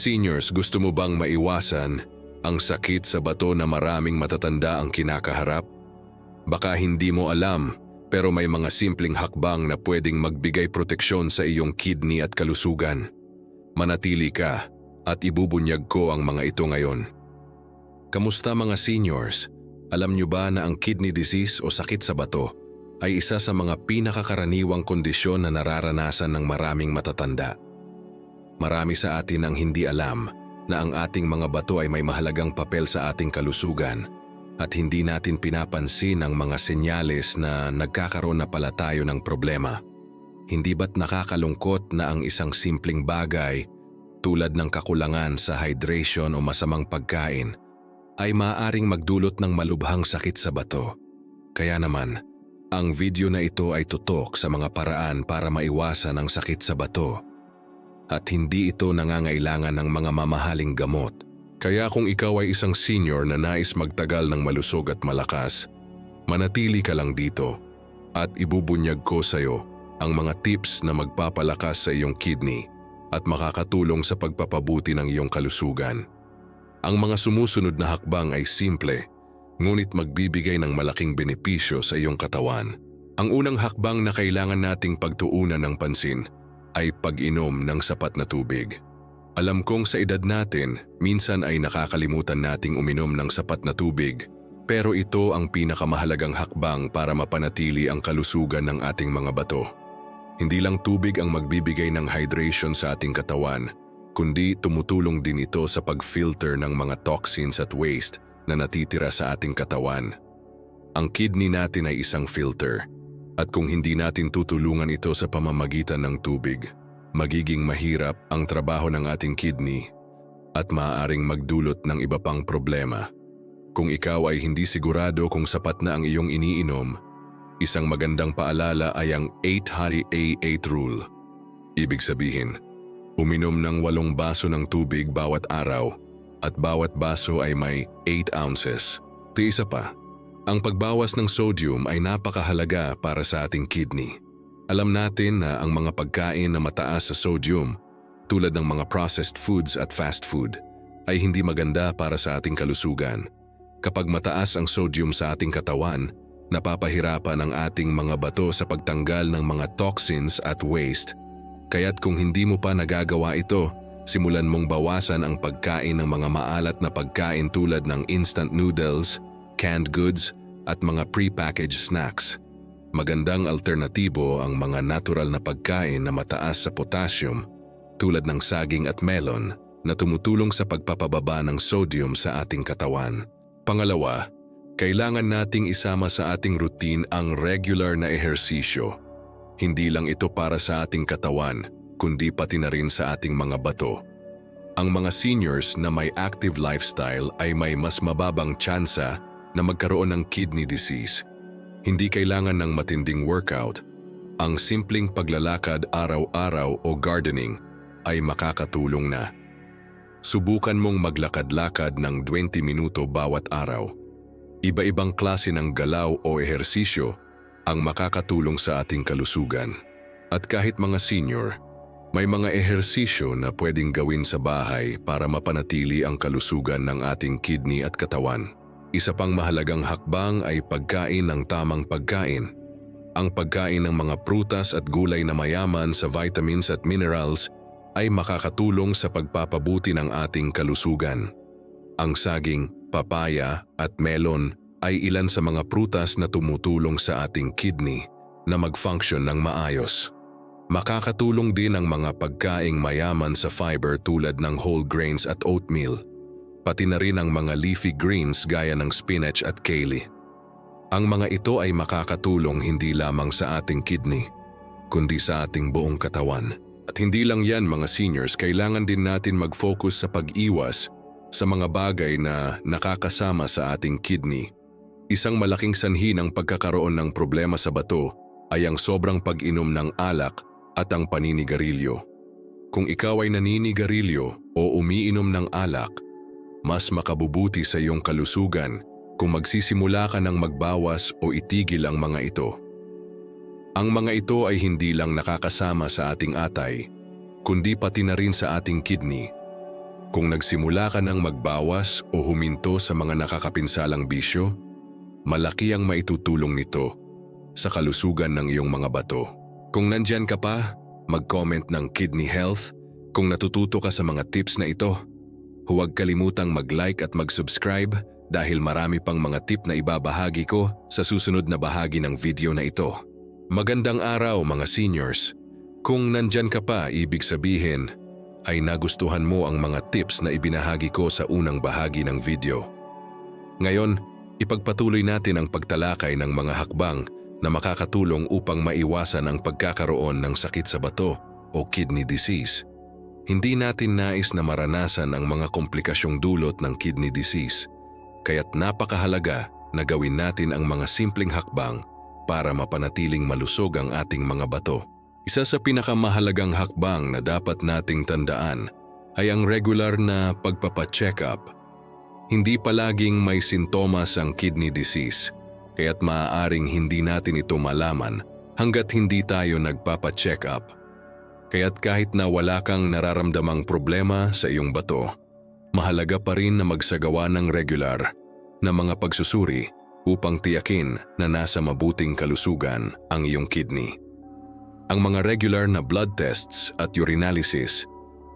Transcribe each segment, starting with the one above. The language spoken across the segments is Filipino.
seniors, gusto mo bang maiwasan ang sakit sa bato na maraming matatanda ang kinakaharap? Baka hindi mo alam, pero may mga simpleng hakbang na pwedeng magbigay proteksyon sa iyong kidney at kalusugan. Manatili ka at ibubunyag ko ang mga ito ngayon. Kamusta mga seniors? Alam niyo ba na ang kidney disease o sakit sa bato ay isa sa mga pinakakaraniwang kondisyon na nararanasan ng maraming matatanda? Marami sa atin ang hindi alam na ang ating mga bato ay may mahalagang papel sa ating kalusugan at hindi natin pinapansin ang mga senyales na nagkakaroon na pala tayo ng problema. Hindi ba't nakakalungkot na ang isang simpleng bagay tulad ng kakulangan sa hydration o masamang pagkain ay maaaring magdulot ng malubhang sakit sa bato? Kaya naman, ang video na ito ay tutok sa mga paraan para maiwasan ang sakit sa bato. At hindi ito nangangailangan ng mga mamahaling gamot. Kaya kung ikaw ay isang senior na nais magtagal ng malusog at malakas, manatili ka lang dito at ibubunyag ko sa iyo ang mga tips na magpapalakas sa iyong kidney at makakatulong sa pagpapabuti ng iyong kalusugan. Ang mga sumusunod na hakbang ay simple, ngunit magbibigay ng malaking benepisyo sa iyong katawan. Ang unang hakbang na kailangan nating pagtuunan ng pansin ay pag-inom ng sapat na tubig. Alam kong sa edad natin, minsan ay nakakalimutan nating uminom ng sapat na tubig, pero ito ang pinakamahalagang hakbang para mapanatili ang kalusugan ng ating mga bato. Hindi lang tubig ang magbibigay ng hydration sa ating katawan, kundi tumutulong din ito sa pag-filter ng mga toxins at waste na natitira sa ating katawan. Ang kidney natin ay isang filter. At kung hindi natin tutulungan ito sa pamamagitan ng tubig, magiging mahirap ang trabaho ng ating kidney at maaaring magdulot ng iba pang problema. Kung ikaw ay hindi sigurado kung sapat na ang iyong iniinom, isang magandang paalala ay ang 8-8 rule. Ibig sabihin, uminom ng 8 baso ng tubig bawat araw at bawat baso ay may 8 ounces. Isa pa, ang pagbawas ng sodium ay napakahalaga para sa ating kidney. Alam natin na ang mga pagkain na mataas sa sodium, tulad ng mga processed foods at fast food, ay hindi maganda para sa ating kalusugan. Kapag mataas ang sodium sa ating katawan, napapahirapan ang ating mga bato sa pagtanggal ng mga toxins at waste. Kaya't kung hindi mo pa nagagawa ito, simulan mong bawasan ang pagkain ng mga maalat na pagkain tulad ng instant noodles, canned goods at mga pre-packaged snacks. Magandang alternatibo ang mga natural na pagkain na mataas sa potassium tulad ng saging at melon na tumutulong sa pagpapababa ng sodium sa ating katawan. Pangalawa, kailangan nating isama sa ating routine ang regular na ehersisyo. Hindi lang ito para sa ating katawan, kundi pati na rin sa ating mga bato. Ang mga seniors na may active lifestyle ay may mas mababang tsansa na magkaroon ng kidney disease. Hindi kailangan ng matinding workout. Ang simpleng paglalakad araw-araw o gardening ay makakatulong na. Subukan mong maglakad-lakad ng 20 minuto bawat araw. Iba-ibang klase ng galaw o ehersisyo ang makakatulong sa ating kalusugan. At kahit mga senior, may mga ehersisyo na pwedeng gawin sa bahay para mapanatili ang kalusugan ng ating kidney at katawan. Isa pang mahalagang hakbang ay pagkain ng tamang pagkain. Ang pagkain ng mga prutas at gulay na mayaman sa vitamins at minerals ay makakatulong sa pagpapabuti ng ating kalusugan. Ang saging, papaya at melon ay ilan sa mga prutas na tumutulong sa ating kidney na mag-function ng maayos. Makakatulong din ang mga pagkaing mayaman sa fiber tulad ng whole grains at oatmeal, pati na rin ang mga leafy greens gaya ng spinach at kale. Ang mga ito ay makakatulong hindi lamang sa ating kidney, kundi sa ating buong katawan. At hindi lang yan mga seniors, kailangan din natin mag-focus sa pag-iwas sa mga bagay na nakakasama sa ating kidney. Isang malaking sanhi ng pagkakaroon ng problema sa bato ay ang sobrang pag-inom ng alak at ang paninigarilyo. Kung ikaw ay naninigarilyo o umiinom ng alak, mas makabubuti sa iyong kalusugan kung magsisimula ka ng magbawas o itigil ang mga ito. Ang mga ito ay hindi lang nakakasama sa ating atay, kundi pati na rin sa ating kidney. Kung nagsimula ka ng magbawas o huminto sa mga nakakapinsalang bisyo, malaki ang maitutulong nito sa kalusugan ng iyong mga bato. Kung nandyan ka pa, mag-comment ng Kidney Health. Kung natututo ka sa mga tips na ito, huwag kalimutang mag-like at mag-subscribe dahil marami pang mga tip na ibabahagi ko sa susunod na bahagi ng video na ito. Magandang araw mga seniors. Kung nandyan ka pa, ibig sabihin ay nagustuhan mo ang mga tips na ibinahagi ko sa unang bahagi ng video. Ngayon, ipagpatuloy natin ang pagtalakay ng mga hakbang na makakatulong upang maiwasan ang pagkakaroon ng sakit sa bato o kidney disease. Hindi natin nais na maranasan ang mga komplikasyong dulot ng kidney disease, kaya't napakahalaga na gawin natin ang mga simpleng hakbang para mapanatiling malusog ang ating mga bato. Isa sa pinakamahalagang hakbang na dapat nating tandaan ay ang regular na pagpapacheck up. Hindi palaging may sintomas ang kidney disease, kaya't maaaring hindi natin ito malaman hanggat hindi tayo nagpapacheck up. Kaya't kahit na wala kang nararamdamang problema sa iyong bato, mahalaga pa rin na magsagawa ng regular na mga pagsusuri upang tiyakin na nasa mabuting kalusugan ang iyong kidney. Ang mga regular na blood tests at urinalysis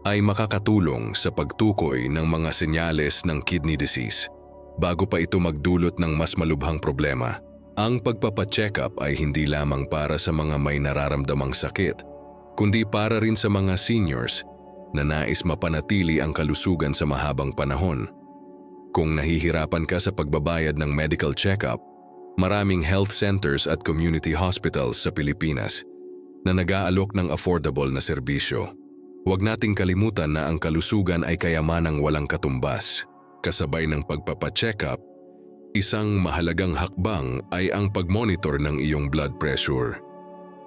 ay makakatulong sa pagtukoy ng mga senyales ng kidney disease bago pa ito magdulot ng mas malubhang problema. Ang pagpapacheck up ay hindi lamang para sa mga may nararamdamang sakit, kundi para rin sa mga seniors na nais mapanatili ang kalusugan sa mahabang panahon. Kung nahihirapan ka sa pagbabayad ng medical check-up, maraming health centers at community hospitals sa Pilipinas na nag-aalok ng affordable na serbisyo. Huwag nating kalimutan na ang kalusugan ay kayamanang walang katumbas. Kasabay ng pagpapacheck-up, isang mahalagang hakbang ay ang pagmonitor ng iyong blood pressure.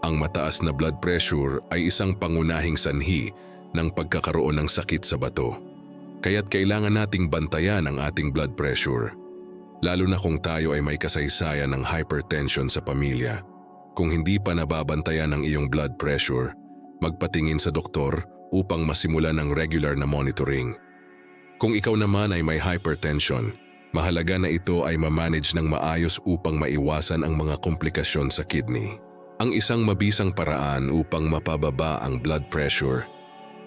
Ang mataas na blood pressure ay isang pangunahing sanhi ng pagkakaroon ng sakit sa bato. Kaya't kailangan nating bantayan ang ating blood pressure, lalo na kung tayo ay may kasaysayan ng hypertension sa pamilya. Kung hindi pa nababantayan ang iyong blood pressure, magpatingin sa doktor upang masimulan ng regular na monitoring. Kung ikaw naman ay may hypertension, mahalaga na ito ay ma-manage ng maayos upang maiwasan ang mga komplikasyon sa kidney. Ang isang mabisang paraan upang mapababa ang blood pressure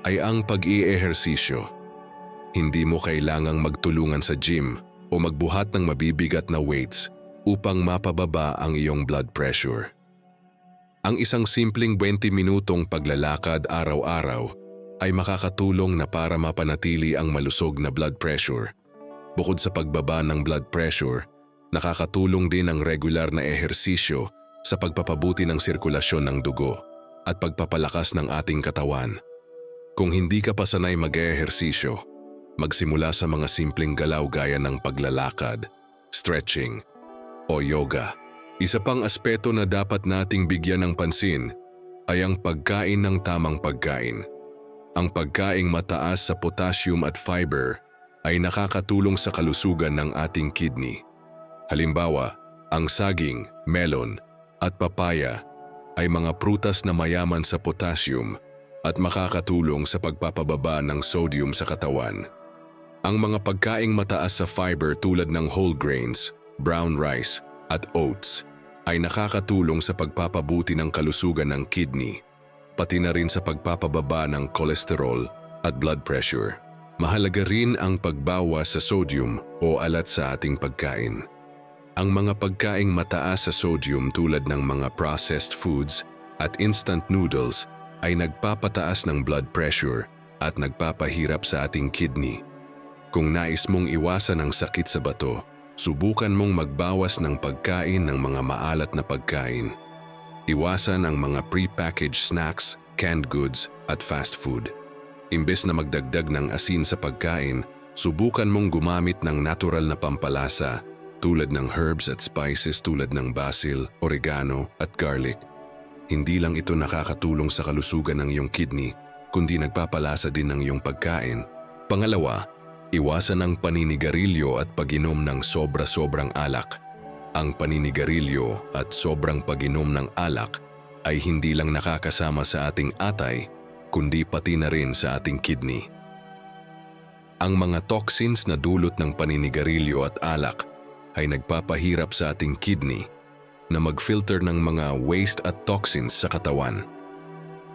ay ang pag-i-ehersisyo. Hindi mo kailangang magtulungan sa gym o magbuhat ng mabibigat na weights upang mapababa ang iyong blood pressure. Ang isang simpleng 20 minutong paglalakad araw-araw ay makakatulong na para mapanatili ang malusog na blood pressure. Bukod sa pagbaba ng blood pressure, nakakatulong din ang regular na ehersisyo sa pagpapabuti ng sirkulasyon ng dugo at pagpapalakas ng ating katawan. Kung hindi ka pa sanay mag-ehersisyo, magsimula sa mga simpleng galaw gaya ng paglalakad, stretching, o yoga. Isa pang aspeto na dapat nating bigyan ng pansin ay ang pagkain ng tamang pagkain. Ang pagkaing mataas sa potassium at fiber ay nakakatulong sa kalusugan ng ating kidney. Halimbawa, ang saging, melon, at papaya ay mga prutas na mayaman sa potassium at makakatulong sa pagpapababa ng sodium sa katawan. Ang mga pagkaing mataas sa fiber tulad ng whole grains, brown rice, at oats ay nakakatulong sa pagpapabuti ng kalusugan ng kidney, pati na rin sa pagpapababa ng cholesterol at blood pressure. Mahalaga rin ang pagbawas sa sodium o alat sa ating pagkain. Ang mga pagkaing mataas sa sodium tulad ng mga processed foods at instant noodles ay nagpapataas ng blood pressure at nagpapahirap sa ating kidney. Kung nais mong iwasan ang sakit sa bato, subukan mong magbawas ng pagkain ng mga maalat na pagkain. Iwasan ang mga pre-packaged snacks, canned goods at fast food. Imbes na magdagdag ng asin sa pagkain, subukan mong gumamit ng natural na pampalasa tulad ng herbs at spices tulad ng basil, oregano at garlic. Hindi lang ito nakakatulong sa kalusugan ng iyong kidney, kundi nagpapalasa din ng iyong pagkain. Pangalawa, iwasan ang paninigarilyo at pag-inom ng sobra-sobrang alak. Ang paninigarilyo at sobrang pag-inom ng alak ay hindi lang nakakasama sa ating atay, kundi pati na rin sa ating kidney. Ang mga toxins na dulot ng paninigarilyo at alak ay nagpapahirap sa ating kidney na mag-filter ng mga waste at toxins sa katawan.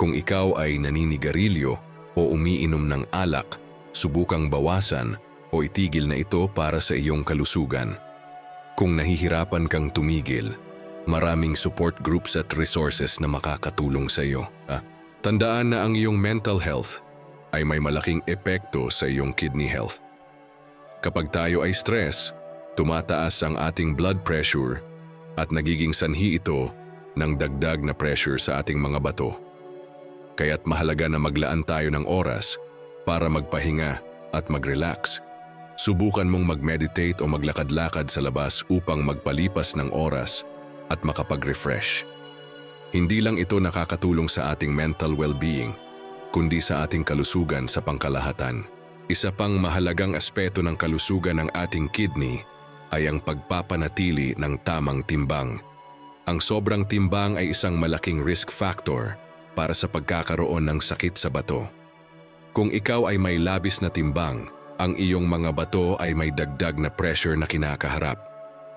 Kung ikaw ay naninigarilyo o umiinom ng alak, subukang bawasan o itigil na ito para sa iyong kalusugan. Kung nahihirapan kang tumigil, maraming support groups at resources na makakatulong sa iyo. Tandaan na ang iyong mental health ay may malaking epekto sa iyong kidney health. Kapag tayo ay stress, tumataas ang ating blood pressure at nagiging sanhi ito ng dagdag na pressure sa ating mga bato. Kaya't mahalaga na maglaan tayo ng oras para magpahinga at mag-relax. Subukan mong mag-meditate o maglakad-lakad sa labas upang magpalipas ng oras at makapag-refresh. Hindi lang ito nakakatulong sa ating mental well-being, kundi sa ating kalusugan sa pangkalahatan. Isa pang mahalagang aspeto ng kalusugan ng ating kidney ay ang pagpapanatili ng tamang timbang. Ang sobrang timbang ay isang malaking risk factor para sa pagkakaroon ng sakit sa bato. Kung ikaw ay may labis na timbang, ang iyong mga bato ay may dagdag na pressure na kinakaharap.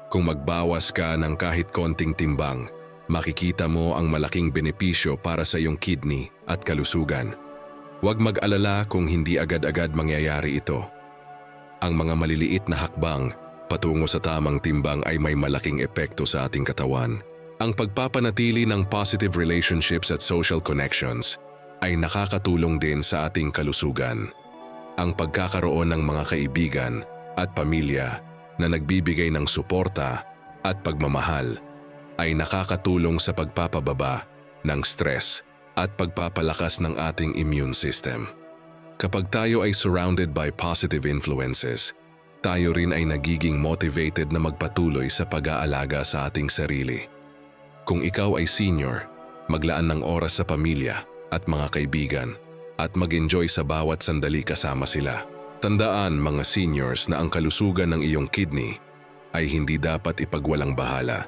Kung magbawas ka ng kahit konting timbang, makikita mo ang malaking benepisyo para sa iyong kidney at kalusugan. Huwag mag-alala kung hindi agad-agad mangyayari ito. Ang mga maliliit na hakbang patungo sa tamang timbang ay may malaking epekto sa ating katawan. Ang pagpapanatili ng positive relationships at social connections ay nakakatulong din sa ating kalusugan. Ang pagkakaroon ng mga kaibigan at pamilya na nagbibigay ng suporta at pagmamahal ay nakakatulong sa pagpapababa ng stress at pagpapalakas ng ating immune system. Kapag tayo ay surrounded by positive influences, tayo rin ay nagiging motivated na magpatuloy sa pag-aalaga sa ating sarili. Kung ikaw ay senior, maglaan ng oras sa pamilya at mga kaibigan at mag-enjoy sa bawat sandali kasama sila. Tandaan mga seniors na ang kalusugan ng iyong kidney ay hindi dapat ipagwalang bahala.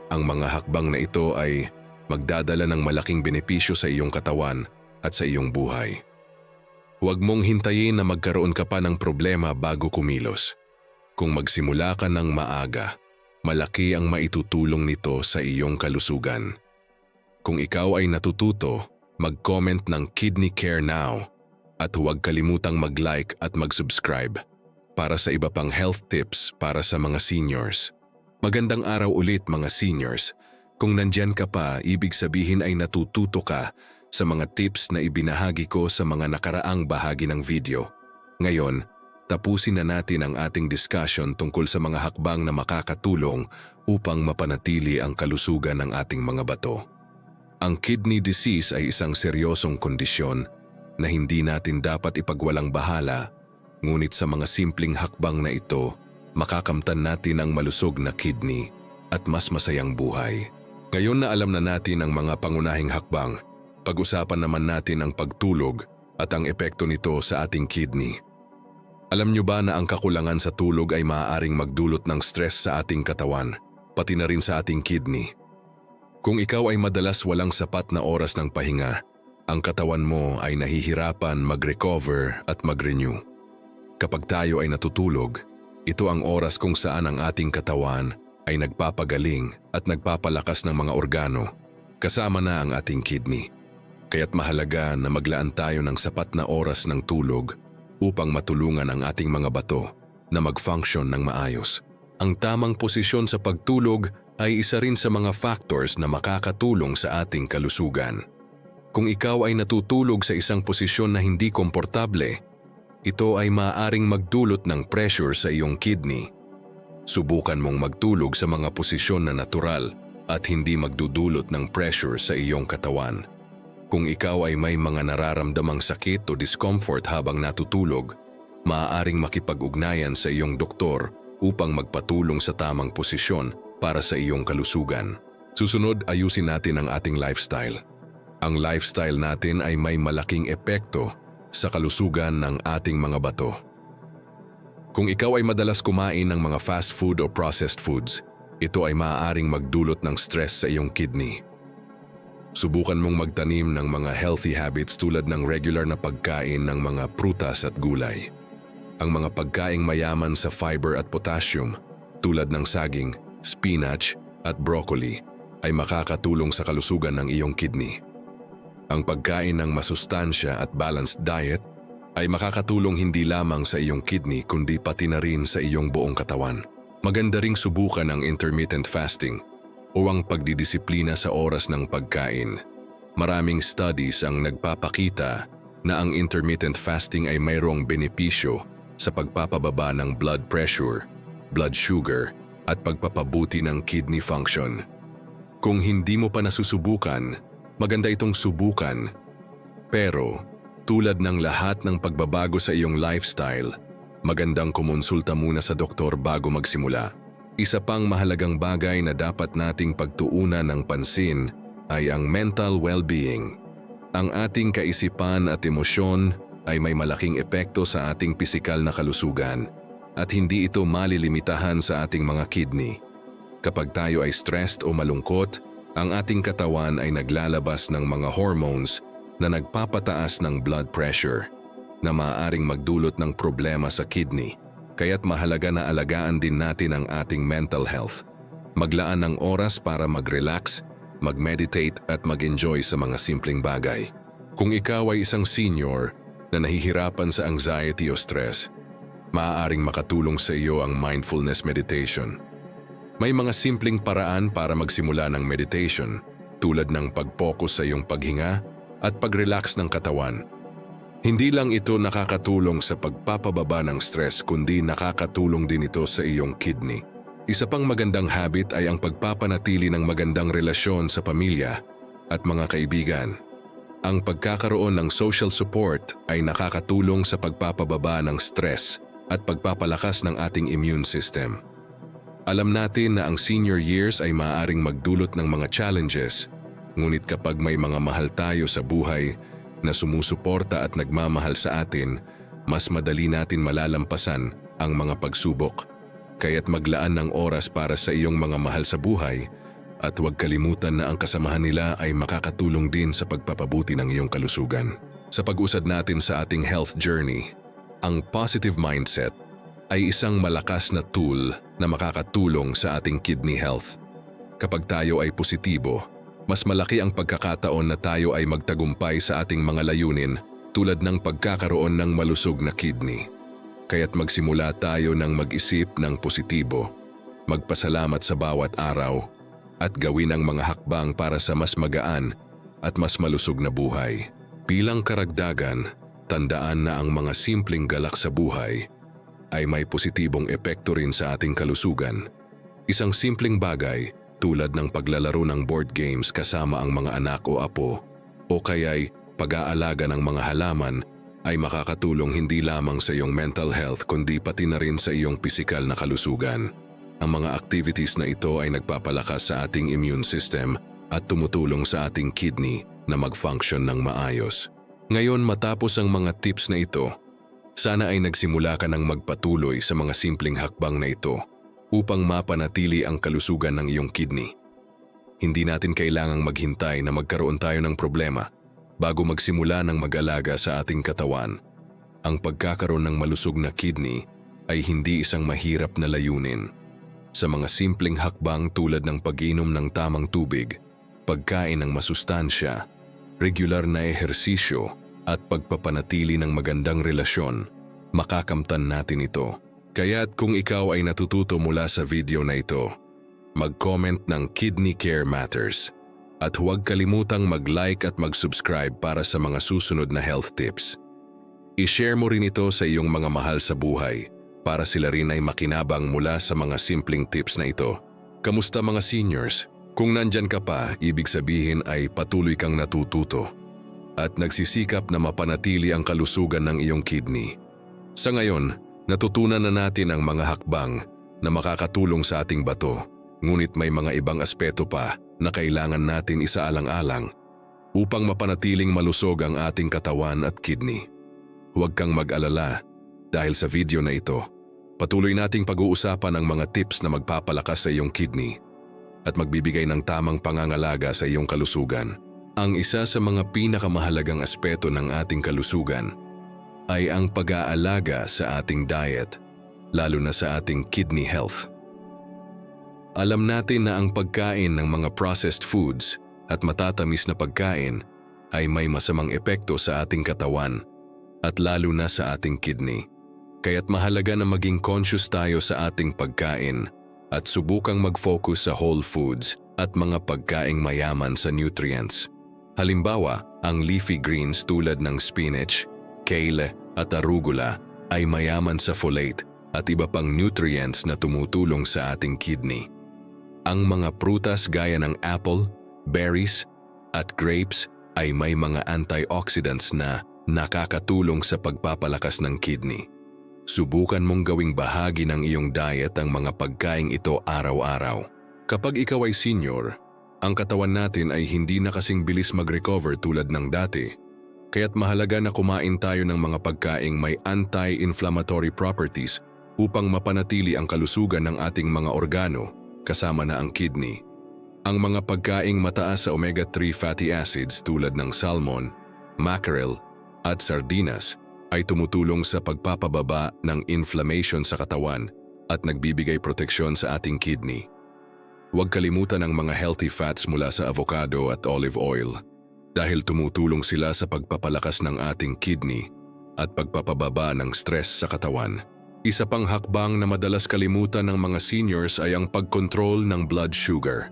Ang mga hakbang na ito ay magdadala ng malaking benepisyo sa iyong katawan at sa iyong buhay. Huwag mong hintayin na magkaroon ka pa ng problema bago kumilos. Kung magsimula ka ng maaga, malaki ang maitutulong nito sa iyong kalusugan. Kung ikaw ay natututo, mag-comment ng Kidney Care Now at huwag kalimutang mag-like at mag-subscribe para sa iba pang health tips para sa mga seniors. Magandang araw ulit mga seniors. Kung nandyan ka pa, ibig sabihin ay natututo ka sa mga tips na ibinahagi ko sa mga nakaraang bahagi ng video. Ngayon, tapusin na natin ang ating discussion tungkol sa mga hakbang na makakatulong upang mapanatili ang kalusugan ng ating mga bato. Ang kidney disease ay isang seryosong kondisyon na hindi natin dapat ipagwalang bahala, ngunit sa mga simpleng hakbang na ito, makakamtan natin ang malusog na kidney at mas masayang buhay. Ngayon na alam na natin ang mga pangunahing hakbang, pag-usapan naman natin ang pagtulog at ang epekto nito sa ating kidney. Alam niyo ba na ang kakulangan sa tulog ay maaaring magdulot ng stress sa ating katawan, pati na rin sa ating kidney? Kung ikaw ay madalas walang sapat na oras ng pahinga, ang katawan mo ay nahihirapan mag-recover at mag-renew. Kapag tayo ay natutulog, ito ang oras kung saan ang ating katawan ay nagpapagaling at nagpapalakas ng mga organo, kasama na ang ating kidney. Kaya't mahalaga na maglaan tayo ng sapat na oras ng tulog upang matulungan ang ating mga bato na mag-function ng maayos. Ang tamang posisyon sa pagtulog ay isa rin sa mga factors na makakatulong sa ating kalusugan. Kung ikaw ay natutulog sa isang posisyon na hindi komportable, ito ay maaaring magdulot ng pressure sa iyong kidney. Subukan mong magtulog sa mga posisyon na natural at hindi magdudulot ng pressure sa iyong katawan. Kung ikaw ay may mga nararamdamang sakit o discomfort habang natutulog, maaaring makipag-ugnayan sa iyong doktor upang magpatulong sa tamang posisyon para sa iyong kalusugan. Susunod, ayusin natin ang ating lifestyle. Ang lifestyle natin ay may malaking epekto sa kalusugan ng ating mga bato. Kung ikaw ay madalas kumain ng mga fast food o processed foods, ito ay maaaring magdulot ng stress sa iyong kidney. Subukan mong magtanim ng mga healthy habits tulad ng regular na pagkain ng mga prutas at gulay. Ang mga pagkaing mayaman sa fiber at potassium tulad ng saging, spinach at broccoli ay makakatulong sa kalusugan ng iyong kidney. Ang pagkain ng masustansya at balanced diet ay makakatulong hindi lamang sa iyong kidney kundi pati na rin sa iyong buong katawan. Maganda ring subukan ang intermittent fasting o ang pagdidisiplina sa oras ng pagkain. Maraming studies ang nagpapakita na ang intermittent fasting ay mayroong benepisyo sa pagpapababa ng blood pressure, blood sugar at pagpapabuti ng kidney function. Kung hindi mo pa nasusubukan, maganda itong subukan. Pero tulad ng lahat ng pagbabago sa iyong lifestyle, magandang kumonsulta muna sa doktor bago magsimula. Isa pang mahalagang bagay na dapat nating pagtuunan ng pansin ay ang mental well-being. Ang ating kaisipan at emosyon ay may malaking epekto sa ating pisikal na kalusugan at hindi ito malilimitahan sa ating mga kidney. Kapag tayo ay stressed o malungkot, ang ating katawan ay naglalabas ng mga hormones na nagpapataas ng blood pressure na maaaring magdulot ng problema sa kidney. Kaya't mahalaga na alagaan din natin ang ating mental health. Maglaan ng oras para mag-relax, mag-meditate at mag-enjoy sa mga simpleng bagay. Kung ikaw ay isang senior na nahihirapan sa anxiety o stress, maaaring makatulong sa iyo ang mindfulness meditation. May mga simpleng paraan para magsimula ng meditation tulad ng pag-focus sa iyong paghinga at pag-relax ng katawan. Hindi lang ito nakakatulong sa pagpapababa ng stress kundi nakakatulong din ito sa iyong kidney. Isa pang magandang habit ay ang pagpapanatili ng magandang relasyon sa pamilya at mga kaibigan. Ang pagkakaroon ng social support ay nakakatulong sa pagpapababa ng stress at pagpapalakas ng ating immune system. Alam natin na ang senior years ay maaaring magdulot ng mga challenges, ngunit kapag may mga mahal tayo sa buhay na sumusuporta at nagmamahal sa atin, mas madali natin malalampasan ang mga pagsubok. Kaya't maglaan ng oras para sa iyong mga mahal sa buhay at huwag kalimutan na ang kasamahan nila ay makakatulong din sa pagpapabuti ng iyong kalusugan. Sa pag-usad natin sa ating health journey, ang positive mindset ay isang malakas na tool na makakatulong sa ating kidney health. Kapag tayo ay positibo, mas malaki ang pagkakataon na tayo ay magtagumpay sa ating mga layunin tulad ng pagkakaroon ng malusog na kidney. Kaya't magsimula tayo ng mag-isip ng positibo, magpasalamat sa bawat araw, at gawin ang mga hakbang para sa mas magaan at mas malusog na buhay. Bilang karagdagan, tandaan na ang mga simpleng galak sa buhay ay may positibong epekto rin sa ating kalusugan. Isang simpleng bagay tulad ng paglalaro ng board games kasama ang mga anak o apo o kaya'y pag-aalaga ng mga halaman ay makakatulong hindi lamang sa iyong mental health kundi pati na rin sa iyong pisikal na kalusugan. Ang mga activities na ito ay nagpapalakas sa ating immune system at tumutulong sa ating kidney na mag-function ng maayos. Ngayon matapos ang mga tips na ito, sana ay nagsimula ka ng magpatuloy sa mga simpleng hakbang na ito upang mapanatili ang kalusugan ng iyong kidney. Hindi natin kailangang maghintay na magkaroon tayo ng problema bago magsimula ng mag-alaga sa ating katawan. Ang pagkakaroon ng malusog na kidney ay hindi isang mahirap na layunin. Sa mga simpleng hakbang tulad ng pag-inom ng tamang tubig, pagkain ng masustansya, regular na ehersisyo at pagpapanatili ng magandang relasyon, makakamtan natin ito. Kaya't kung ikaw ay natututo mula sa video na ito, mag-comment ng Kidney Care Matters at huwag kalimutang mag-like at mag-subscribe para sa mga susunod na health tips. I-share mo rin ito sa iyong mga mahal sa buhay para sila rin ay makinabang mula sa mga simpleng tips na ito. Kamusta mga seniors? Kung nandyan ka pa, ibig sabihin ay patuloy kang natututo at nagsisikap na mapanatili ang kalusugan ng iyong kidney. Sa ngayon, natutunan na natin ang mga hakbang na makakatulong sa ating bato, ngunit may mga ibang aspeto pa na kailangan natin isaalang-alang upang mapanatiling malusog ang ating katawan at kidney. Huwag kang mag-alala dahil sa video na ito, patuloy nating pag-uusapan ang mga tips na magpapalakas sa iyong kidney at magbibigay ng tamang pangangalaga sa iyong kalusugan. Ang isa sa mga pinakamahalagang aspeto ng ating kalusugan ay ang pag-aalaga sa ating diet, lalo na sa ating kidney health. Alam natin na ang pagkain ng mga processed foods at matatamis na pagkain ay may masamang epekto sa ating katawan at lalo na sa ating kidney. Kaya't mahalaga na maging conscious tayo sa ating pagkain at subukang mag-focus sa whole foods at mga pagkaing mayaman sa nutrients. Halimbawa, ang leafy greens tulad ng spinach, kale at arugula ay mayaman sa folate at iba pang nutrients na tumutulong sa ating kidney. Ang mga prutas gaya ng apple, berries at grapes ay may mga antioxidants na nakakatulong sa pagpapalakas ng kidney. Subukan mong gawing bahagi ng iyong diet ang mga pagkaing ito araw-araw. Kapag ikaw ay senior, ang katawan natin ay hindi na kasing bilis mag-recover tulad ng dati, kaya't mahalaga na kumain tayo ng mga pagkaing may anti-inflammatory properties upang mapanatili ang kalusugan ng ating mga organo, kasama na ang kidney. Ang mga pagkaing mataas sa omega-3 fatty acids tulad ng salmon, mackerel at sardinas ay tumutulong sa pagpapababa ng inflammation sa katawan at nagbibigay proteksyon sa ating kidney. Huwag kalimutan ang mga healthy fats mula sa avocado at olive oil dahil tumutulong sila sa pagpapalakas ng ating kidney at pagpapababa ng stress sa katawan. Isa pang hakbang na madalas kalimutan ng mga seniors ay ang pagkontrol ng blood sugar.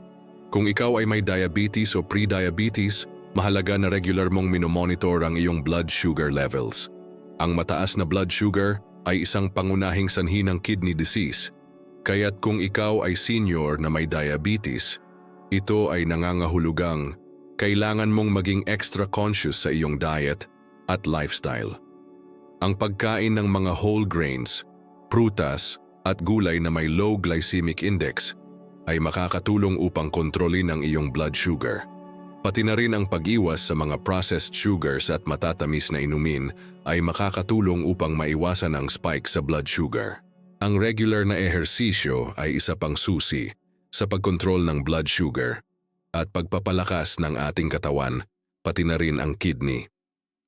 Kung ikaw ay may diabetes o pre-diabetes, mahalaga na regular mong minomonitor ang iyong blood sugar levels. Ang mataas na blood sugar ay isang pangunahing sanhi ng kidney disease. Kaya't kung ikaw ay senior na may diabetes, ito ay nangangahulugang kailangan mong maging extra conscious sa iyong diet at lifestyle. Ang pagkain ng mga whole grains, prutas at gulay na may low glycemic index ay makakatulong upang kontrolin ang iyong blood sugar. Pati na rin ang pag-iwas sa mga processed sugars at matatamis na inumin ay makakatulong upang maiwasan ang spike sa blood sugar. Ang regular na ehersisyo ay isa pang susi sa pagkontrol ng blood sugar at pagpapalakas ng ating katawan, pati na rin ang kidney.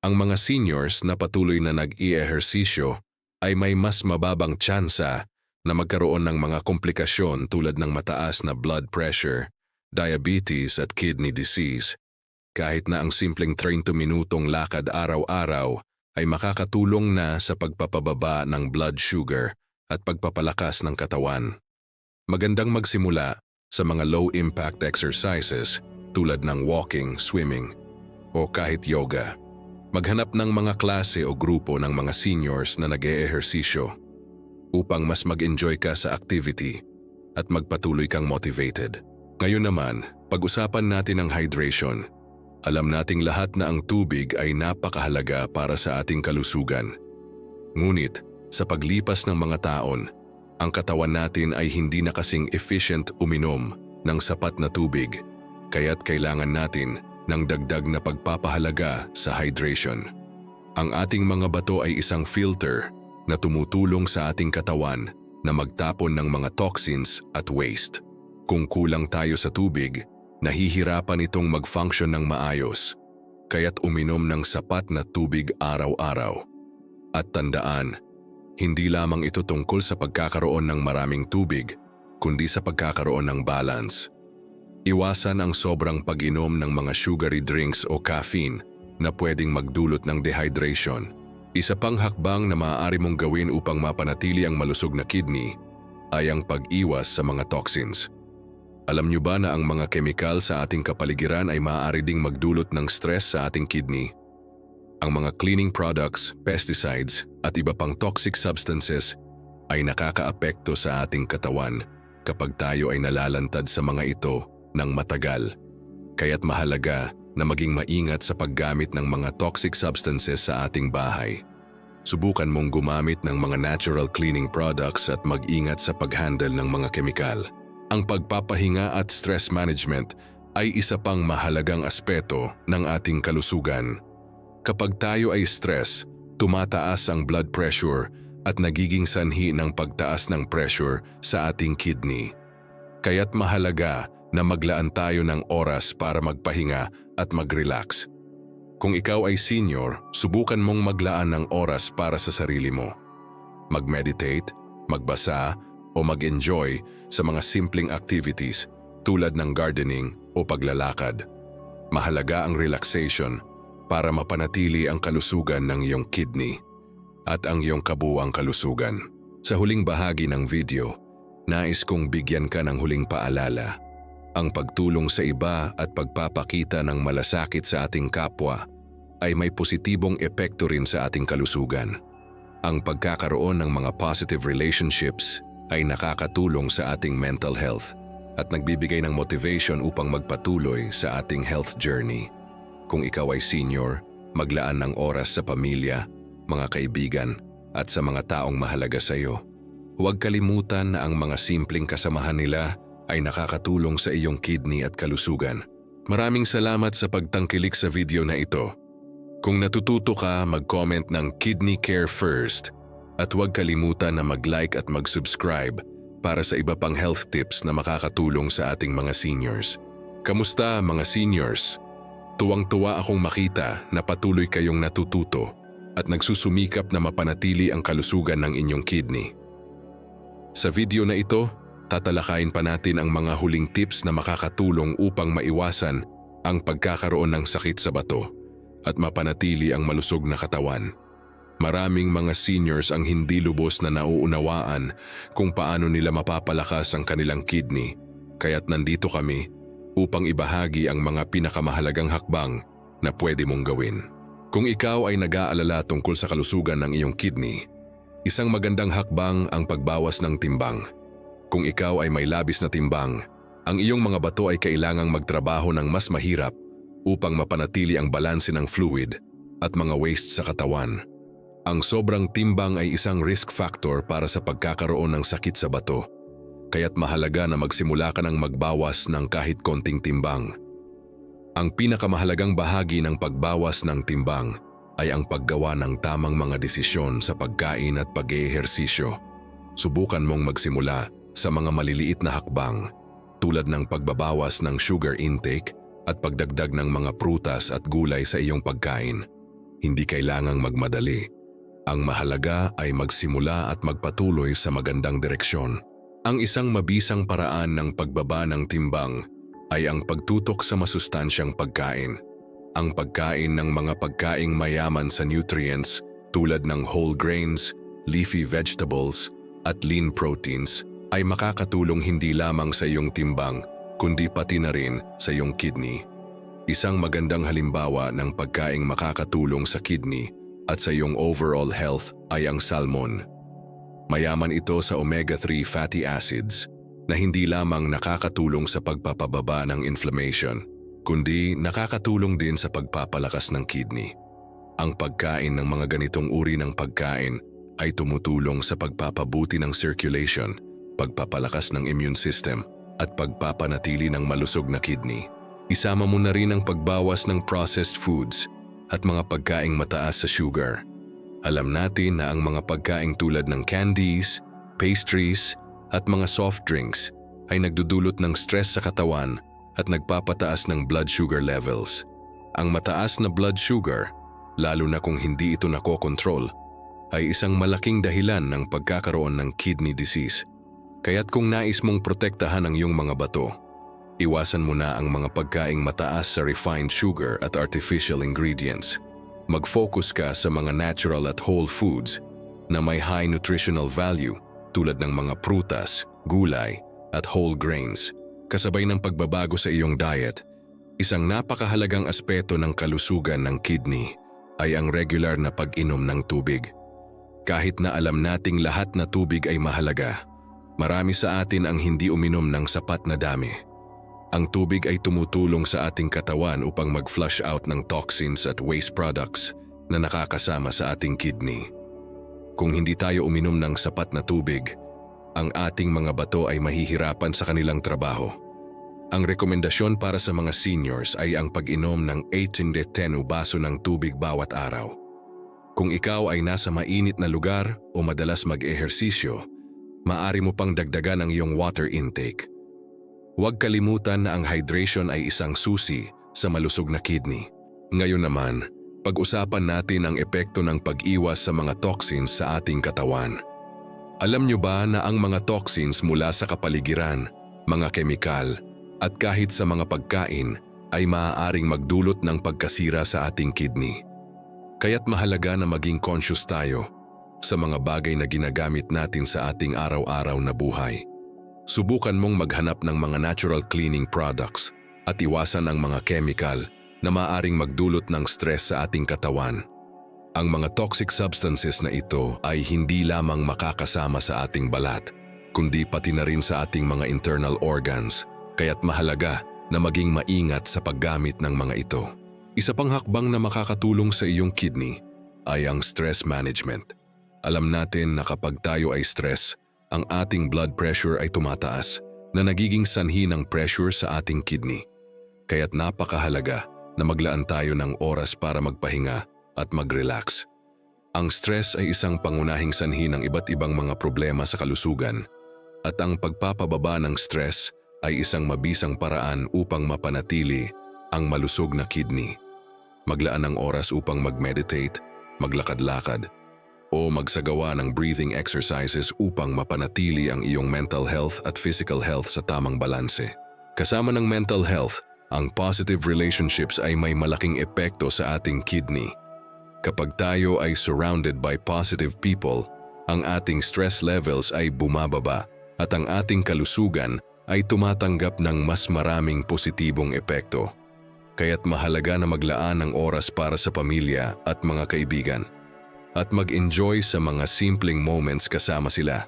Ang mga seniors na patuloy na nag-i-ehersisyo ay may mas mababang tsansa na magkaroon ng mga komplikasyon tulad ng mataas na blood pressure, diabetes at kidney disease. Kahit na ang simpleng 30 minutong lakad araw-araw ay makakatulong na sa pagpapababa ng blood sugar at pagpapalakas ng katawan. Magandang magsimula sa mga low-impact exercises tulad ng walking, swimming, o kahit yoga. Maghanap ng mga klase o grupo ng mga seniors na nag-eehersisyo upang mas mag-enjoy ka sa activity at magpatuloy kang motivated. Ngayon naman, pag-usapan natin ang hydration. Alam nating lahat na ang tubig ay napakahalaga para sa ating kalusugan. Ngunit, sa paglipas ng mga taon, ang katawan natin ay hindi na kasing efficient uminom ng sapat na tubig, kaya't kailangan natin ng dagdag na pagpapahalaga sa hydration. Ang ating mga bato ay isang filter na tumutulong sa ating katawan na magtapon ng mga toxins at waste. Kung kulang tayo sa tubig, nahihirapan itong mag-function ng maayos, kaya't uminom ng sapat na tubig araw-araw. At tandaan, hindi lamang ito tungkol sa pagkakaroon ng maraming tubig, kundi sa pagkakaroon ng balance. Iwasan ang sobrang pag-inom ng mga sugary drinks o caffeine na pwedeng magdulot ng dehydration. Isa pang hakbang na maaari mong gawin upang mapanatili ang malusog na kidney ay ang pag-iwas sa mga toxins. Alam niyo ba na ang mga kemikal sa ating kapaligiran ay maaari ding magdulot ng stress sa ating kidney? Ang mga cleaning products, pesticides at iba pang toxic substances ay nakakaapekto sa ating katawan kapag tayo ay nalalantad sa mga ito ng matagal. Kaya't mahalaga na maging maingat sa paggamit ng mga toxic substances sa ating bahay. Subukan mong gumamit ng mga natural cleaning products at mag-ingat sa pag-handle ng mga kemikal. Ang pagpapahinga at stress management ay isa pang mahalagang aspeto ng ating kalusugan. Kapag tayo ay stress, tumataas ang blood pressure at nagiging sanhi ng pagtaas ng pressure sa ating kidney. Kaya't mahalaga na maglaan tayo ng oras para magpahinga at mag-relax. Kung ikaw ay senior, subukan mong maglaan ng oras para sa sarili mo. Mag-meditate, magbasa, o mag-enjoy sa mga simpleng activities tulad ng gardening o paglalakad. Mahalaga ang relaxation para mapanatili ang kalusugan ng iyong kidney at ang iyong kabuuang kalusugan. Sa huling bahagi ng video, nais kong bigyan ka ng huling paalala. Ang pagtulong sa iba at pagpapakita ng malasakit sa ating kapwa ay may positibong epekto rin sa ating kalusugan. Ang pagkakaroon ng mga positive relationships ay nakakatulong sa ating mental health at nagbibigay ng motivation upang magpatuloy sa ating health journey. Kung ikaw ay senior, maglaan ng oras sa pamilya, mga kaibigan at sa mga taong mahalaga sa iyo. Huwag kalimutan na ang mga simpleng kasamahan nila ay nakakatulong sa iyong kidney at kalusugan. Maraming salamat sa pagtangkilik sa video na ito. Kung natututo ka, mag-comment ng Kidney Care First at huwag kalimutan na mag-like at mag-subscribe para sa iba pang health tips na makakatulong sa ating mga seniors. Kamusta mga seniors? Tuwang-tuwa akong makita na patuloy kayong natututo at nagsusumikap na mapanatili ang kalusugan ng inyong kidney. Sa video na ito, tatalakayin pa natin ang mga huling tips na makakatulong upang maiwasan ang pagkakaroon ng sakit sa bato at mapanatili ang malusog na katawan. Maraming mga seniors ang hindi lubos na nauunawaan kung paano nila mapapalakas ang kanilang kidney, kaya't nandito kami upang ibahagi ang mga pinakamahalagang hakbang na pwede mong gawin. Kung ikaw ay nag-aalala tungkol sa kalusugan ng iyong kidney, isang magandang hakbang ang pagbawas ng timbang. Kung ikaw ay may labis na timbang, ang iyong mga bato ay kailangang magtrabaho ng mas mahirap upang mapanatili ang balanse ng fluid at mga waste sa katawan. Ang sobrang timbang ay isang risk factor para sa pagkakaroon ng sakit sa bato, kaya't mahalaga na magsimula ka ng magbawas ng kahit konting timbang. Ang pinakamahalagang bahagi ng pagbawas ng timbang ay ang paggawa ng tamang mga desisyon sa pagkain at pag-eehersisyo. Subukan mong magsimula sa mga maliliit na hakbang tulad ng pagbabawas ng sugar intake at pagdagdag ng mga prutas at gulay sa iyong pagkain. Hindi kailangang magmadali. Ang mahalaga ay magsimula at magpatuloy sa magandang direksyon. Ang isang mabisang paraan ng pagbaba ng timbang ay ang pagtutok sa masustansyang pagkain. Ang pagkain ng mga pagkaing mayaman sa nutrients tulad ng whole grains, leafy vegetables at lean proteins ay makakatulong hindi lamang sa iyong timbang kundi pati na rin sa iyong kidney. Isang magandang halimbawa ng pagkaing makakatulong sa kidney at sa iyong overall health ay ang salmon. Mayaman ito sa omega-3 fatty acids na hindi lamang nakakatulong sa pagpapababa ng inflammation, kundi nakakatulong din sa pagpapalakas ng kidney. Ang pagkain ng mga ganitong uri ng pagkain ay tumutulong sa pagpapabuti ng circulation, pagpapalakas ng immune system, at pagpapanatili ng malusog na kidney. Isama mo na rin ang pagbawas ng processed foods at mga pagkaing mataas sa sugar. Alam natin na ang mga pagkaing tulad ng candies, pastries, at mga soft drinks ay nagdudulot ng stress sa katawan at nagpapataas ng blood sugar levels. Ang mataas na blood sugar, lalo na kung hindi ito nakokontrol, ay isang malaking dahilan ng pagkakaroon ng kidney disease. Kaya't kung nais mong protektahan ang iyong mga bato, iwasan mo na ang mga pagkaing mataas sa refined sugar at artificial ingredients. Mag-focus ka sa mga natural at whole foods na may high nutritional value tulad ng mga prutas, gulay at whole grains. Kasabay ng pagbabago sa iyong diet, isang napakahalagang aspeto ng kalusugan ng kidney ay ang regular na pag-inom ng tubig. Kahit na alam nating lahat na tubig ay mahalaga, marami sa atin ang hindi uminom ng sapat na dami. Ang tubig ay tumutulong sa ating katawan upang mag-flush out ng toxins at waste products na nakakasama sa ating kidney. Kung hindi tayo uminom ng sapat na tubig, ang ating mga bato ay mahihirapan sa kanilang trabaho. Ang rekomendasyon para sa mga seniors ay ang pag-inom ng 8-10 baso ng tubig bawat araw. Kung ikaw ay nasa mainit na lugar o madalas mag-ehersisyo, maaari mo pang dagdagan ang iyong water intake. Huwag kalimutan na ang hydration ay isang susi sa malusog na kidney. Ngayon naman, pag-usapan natin ang epekto ng pag-iwas sa mga toxins sa ating katawan. Alam nyo ba na ang mga toxins mula sa kapaligiran, mga kemikal, at kahit sa mga pagkain ay maaaring magdulot ng pagkasira sa ating kidney? Kaya't mahalaga na maging conscious tayo sa mga bagay na ginagamit natin sa ating araw-araw na buhay. Subukan mong maghanap ng mga natural cleaning products at iwasan ang mga chemical na maaaring magdulot ng stress sa ating katawan. Ang mga toxic substances na ito ay hindi lamang makakasama sa ating balat, kundi pati na rin sa ating mga internal organs, kaya't mahalaga na maging maingat sa paggamit ng mga ito. Isa pang hakbang na makakatulong sa iyong kidney ay ang stress management. Alam natin na kapag tayo ay stress, ang ating blood pressure ay tumataas na nagiging sanhi ng pressure sa ating kidney. Kaya't napakahalaga na maglaan tayo ng oras para magpahinga at mag-relax. Ang stress ay isang pangunahing sanhi ng iba't ibang mga problema sa kalusugan at ang pagpapababa ng stress ay isang mabisang paraan upang mapanatili ang malusog na kidney. Maglaan ng oras upang mag-meditate, maglakad-lakad, o magsagawa ng breathing exercises upang mapanatili ang iyong mental health at physical health sa tamang balanse. Kasama ng mental health, ang positive relationships ay may malaking epekto sa ating kidney. Kapag tayo ay surrounded by positive people, ang ating stress levels ay bumababa at ang ating kalusugan ay tumatanggap ng mas maraming positibong epekto. Kaya't mahalaga na maglaan ng oras para sa pamilya at mga kaibigan at mag-enjoy sa mga simpleng moments kasama sila.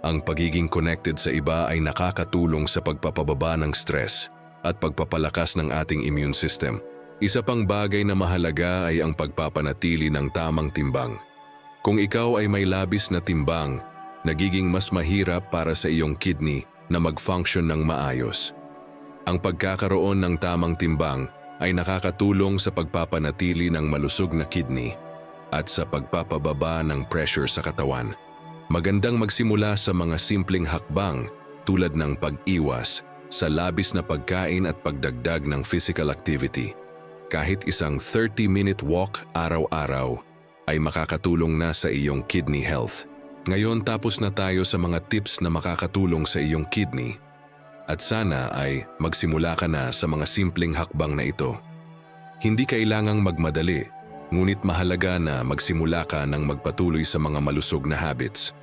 Ang pagiging connected sa iba ay nakakatulong sa pagpapababa ng stress at pagpapalakas ng ating immune system. Isa pang bagay na mahalaga ay ang pagpapanatili ng tamang timbang. Kung ikaw ay may labis na timbang, nagiging mas mahirap para sa iyong kidney na mag-function ng maayos. Ang pagkakaroon ng tamang timbang ay nakakatulong sa pagpapanatili ng malusog na kidney at sa pagpapababa ng pressure sa katawan. Magandang magsimula sa mga simpleng hakbang tulad ng pag-iwas sa labis na pagkain at pagdagdag ng physical activity. Kahit isang 30-minute walk araw-araw ay makakatulong na sa iyong kidney health. Ngayon tapos na tayo sa mga tips na makakatulong sa iyong kidney at sana ay magsimula ka na sa mga simpleng hakbang na ito. Hindi kailangang magmadali, ngunit mahalaga na magsimula ka ng magpatuloy sa mga malusog na habits.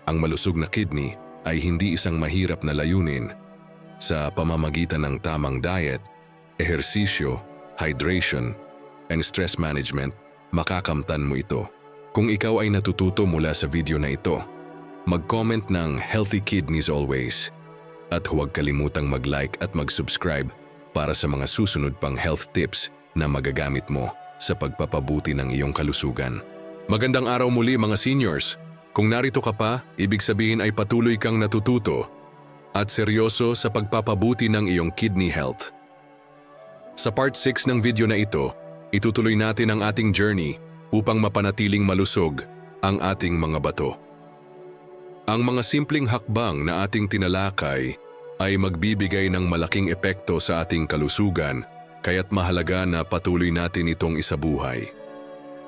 Ang malusog na kidney ay hindi isang mahirap na layunin. Sa pamamagitan ng tamang diet, ehersisyo, hydration, and stress management, makakamtan mo ito. Kung ikaw ay natututo mula sa video na ito, mag-comment ng Healthy Kidneys Always at huwag kalimutang mag-like at mag-subscribe para sa mga susunod pang health tips na magagamit mo sa pagpapabuti ng iyong kalusugan. Magandang araw muli mga seniors! Kung narito ka pa, ibig sabihin ay patuloy kang natututo at seryoso sa pagpapabuti ng iyong kidney health. Sa part 6 ng video na ito, itutuloy natin ang ating journey upang mapanatiling malusog ang ating mga bato. Ang mga simpleng hakbang na ating tinalakay ay magbibigay ng malaking epekto sa ating kalusugan, kaya't mahalaga na patuloy natin itong isabuhay.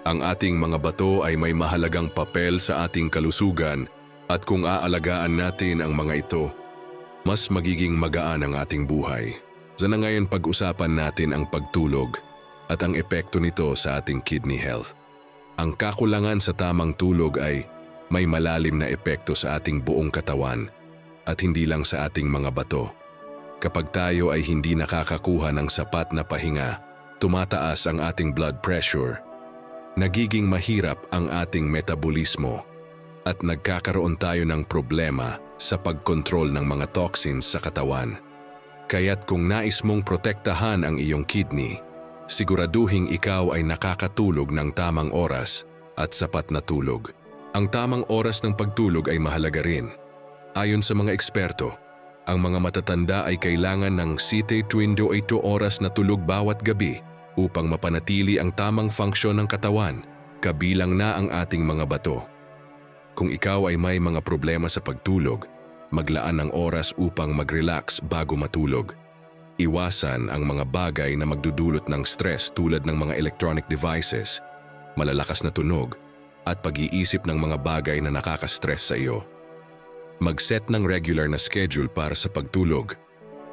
Ang ating mga bato ay may mahalagang papel sa ating kalusugan at kung aalagaan natin ang mga ito, mas magiging magaan ang ating buhay. Sana ngayon pag-usapan natin ang pagtulog at ang epekto nito sa ating kidney health. Ang kakulangan sa tamang tulog ay may malalim na epekto sa ating buong katawan at hindi lang sa ating mga bato. Kapag tayo ay hindi nakakakuha ng sapat na pahinga, tumataas ang ating blood pressure, nagiging mahirap ang ating metabolismo at nagkakaroon tayo ng problema sa pagkontrol ng mga toxins sa katawan. Kaya't kung nais mong protektahan ang iyong kidney, siguraduhing ikaw ay nakakatulog ng tamang oras at sapat na tulog. Ang tamang oras ng pagtulog ay mahalaga rin. Ayon sa mga eksperto, ang mga matatanda ay kailangan ng 7 to 8 oras na tulog bawat gabi upang mapanatili ang tamang funksyon ng katawan, kabilang na ang ating mga bato. Kung ikaw ay may mga problema sa pagtulog, maglaan ng oras upang mag-relax bago matulog. Iwasan ang mga bagay na magdudulot ng stress tulad ng mga electronic devices, malalakas na tunog, at pag-iisip ng mga bagay na nakaka-stress sa iyo. Mag-set ng regular na schedule para sa pagtulog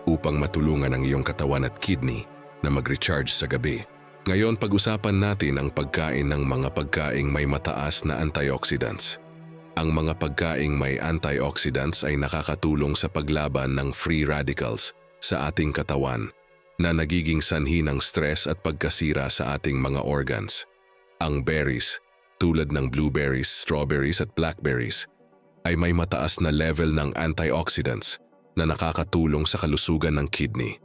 upang matulungan ang iyong katawan at kidney na mag-recharge sa gabi. Ngayon pag-usapan natin ang pagkain ng mga pagkaing may mataas na antioxidants. Ang mga pagkaing may antioxidants ay nakakatulong sa paglaban ng free radicals sa ating katawan na nagiging sanhi ng stress at pagkasira sa ating mga organs. Ang berries, tulad ng blueberries, strawberries at blackberries, ay may mataas na level ng antioxidants na nakakatulong sa kalusugan ng kidney.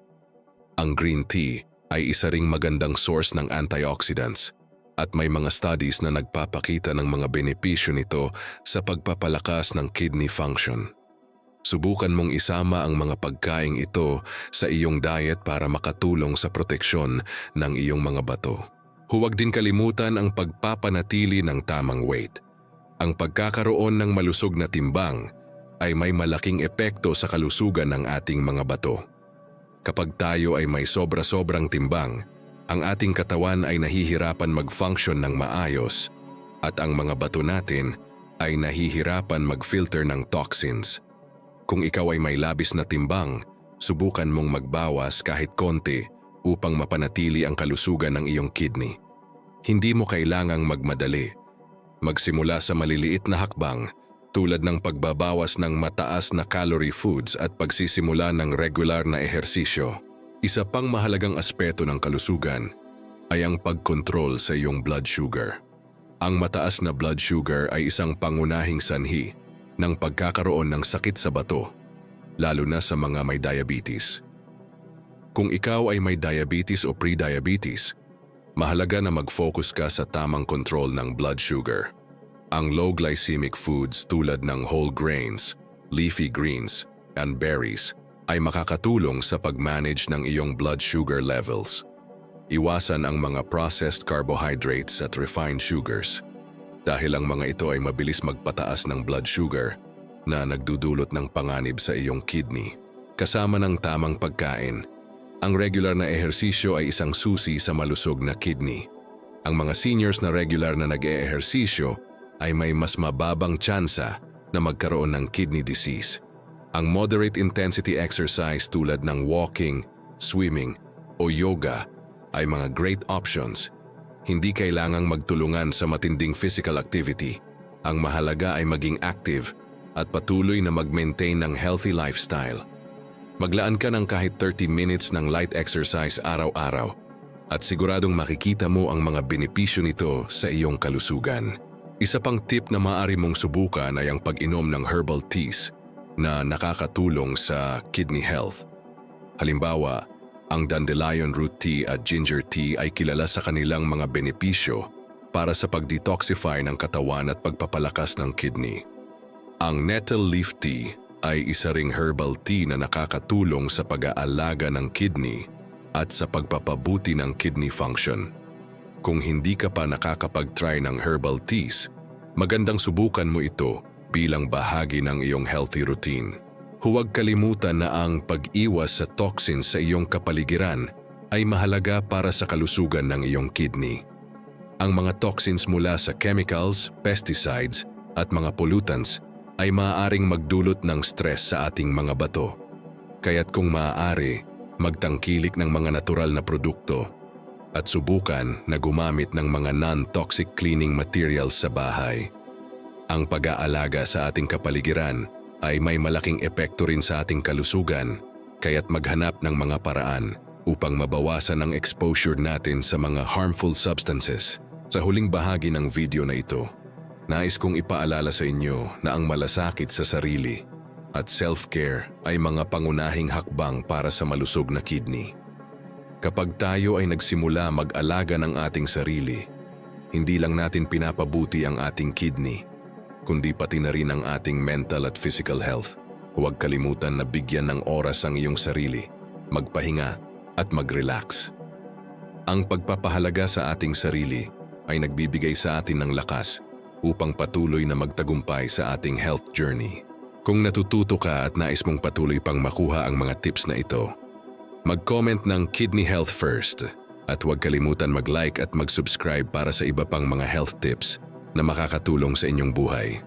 Ang green tea ay isa ring magandang source ng antioxidants at may mga studies na nagpapakita ng mga benepisyo nito sa pagpapalakas ng kidney function. Subukan mong isama ang mga pagkaing ito sa iyong diet para makatulong sa proteksyon ng iyong mga bato. Huwag din kalimutan ang pagpapanatili ng tamang weight. Ang pagkakaroon ng malusog na timbang ay may malaking epekto sa kalusugan ng ating mga bato. Kapag tayo ay may sobra-sobrang timbang, ang ating katawan ay nahihirapan mag-function ng maayos at ang mga bato natin ay nahihirapan mag-filter ng toxins. Kung ikaw ay may labis na timbang, subukan mong magbawas kahit konti upang mapanatili ang kalusugan ng iyong kidney. Hindi mo kailangang magmadali. Magsimula sa maliliit na hakbang tulad ng pagbabawas ng mataas na calorie foods at pagsisimula ng regular na ehersisyo. Isa pang mahalagang aspeto ng kalusugan ay ang pagkontrol sa iyong blood sugar. Ang mataas na blood sugar ay isang pangunahing sanhi ng pagkakaroon ng sakit sa bato, lalo na sa mga may diabetes. Kung ikaw ay may diabetes o pre-diabetes, mahalaga na mag-focus ka sa tamang control ng blood sugar. Ang low glycemic foods tulad ng whole grains, leafy greens, and berries ay makakatulong sa pag-manage ng iyong blood sugar levels. Iwasan ang mga processed carbohydrates at refined sugars dahil ang mga ito ay mabilis magpataas ng blood sugar na nagdudulot ng panganib sa iyong kidney. Kasama ng tamang pagkain, ang regular na ehersisyo ay isang susi sa malusog na kidney. Ang mga seniors na regular na nag-eehersisyo ay may mas mababang tsansa na magkaroon ng kidney disease. Ang moderate intensity exercise tulad ng walking, swimming, o yoga ay mga great options. Hindi kailangang magtulungan sa matinding physical activity. Ang mahalaga ay maging active at patuloy na mag-maintain ng healthy lifestyle. Maglaan ka ng kahit 30 minutes ng light exercise araw-araw at siguradong makikita mo ang mga benepisyo nito sa iyong kalusugan. Isa pang tip na maaari mong subukan ay ang pag-inom ng herbal teas na nakakatulong sa kidney health. Halimbawa, ang dandelion root tea at ginger tea ay kilala sa kanilang mga benepisyo para sa pag-detoxify ng katawan at pagpapalakas ng kidney. Ang nettle leaf tea ay isa ring herbal tea na nakakatulong sa pag-aalaga ng kidney at sa pagpapabuti ng kidney function. Kung hindi ka pa nakakapag-try ng herbal teas, magandang subukan mo ito bilang bahagi ng iyong healthy routine. Huwag kalimutan na ang pag-iwas sa toxins sa iyong kapaligiran ay mahalaga para sa kalusugan ng iyong kidney. Ang mga toxins mula sa chemicals, pesticides, at mga pollutants ay maaaring magdulot ng stress sa ating mga bato. Kaya't kung maaari, magtangkilik ng mga natural na produkto at subukan na gumamit ng mga non-toxic cleaning materials sa bahay. Ang pag-aalaga sa ating kapaligiran ay may malaking epekto rin sa ating kalusugan, kaya't maghanap ng mga paraan upang mabawasan ang exposure natin sa mga harmful substances. Sa huling bahagi ng video na ito, nais kong ipaalala sa inyo na ang malasakit sa sarili at self-care ay mga pangunahing hakbang para sa malusog na kidney. Kapag tayo ay nagsimula mag-alaga ng ating sarili, hindi lang natin pinapabuti ang ating kidney, kundi pati na rin ang ating mental at physical health. Huwag kalimutan na bigyan ng oras ang iyong sarili, magpahinga at mag-relax. Ang pagpapahalaga sa ating sarili ay nagbibigay sa atin ng lakas upang patuloy na magtagumpay sa ating health journey. Kung natututo ka at nais mong patuloy pang makuha ang mga tips na ito, Mag-comment ng Kidney Health First at huwag kalimutan mag-like at mag-subscribe para sa iba pang mga health tips na makakatulong sa inyong buhay.